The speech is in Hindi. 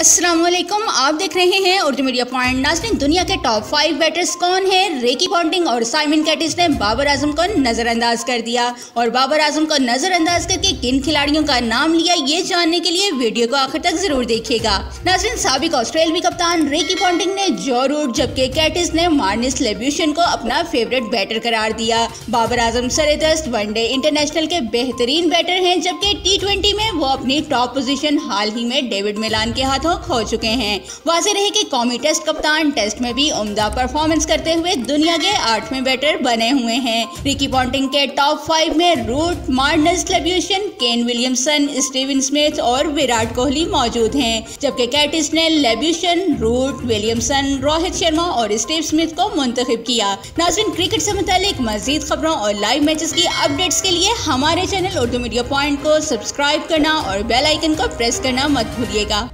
अस्सलाम वालेकुम, आप देख रहे हैं उर्दू मीडिया पॉइंट। नाज़रीन, दुनिया के टॉप 5 बैटर्स कौन है? रिकी पॉन्टिंग और साइमन कैटिस ने बाबर आजम को नजरअंदाज कर दिया। और बाबर आजम को नजरअंदाज करके किन खिलाड़ियों का नाम लिया, ये जानने के लिए वीडियो को आखिर तक जरूर देखिएगा। नाज़रीन, साबिक ऑस्ट्रेलियावी कप्तान रिकी पॉन्टिंग ने जॉ रूट जबकि कैटिस ने मार्नस लेब्यूशन को अपना फेवरेट बैटर करार दिया। बाबर आजम सरेदस्त वनडे इंटरनेशनल के बेहतरीन बैटर हैं, जबकि T20 में वो अपनी टॉप पोजीशन हाल ही में डेविड मिलान के हाथों खो चुके हैं। वाज़ेह रहे कि कौमी टेस्ट कप्तान टेस्ट में भी उम्दा परफॉर्मेंस करते हुए दुनिया के 8वें बैटर बने हुए हैं। रिकी पॉन्टिंग के टॉप 5 में Root, Marnus Labuschagne, Kane Williamson, Steven Smith और विराट कोहली मौजूद हैं, जबकि कैटिस ने Labuschagne, Root, Williamson, Rohit Sharma और स्टीव स्मिथ को मुंतखब किया। नाज़रीन, क्रिकेट से मुतालिक मजीद खबरों और लाइव मैचेस की अपडेट्स के लिए हमारे चैनल उर्दू मीडिया पॉइंट को सब्सक्राइब करना और बेल आइकन को प्रेस करना मत भूलिएगा।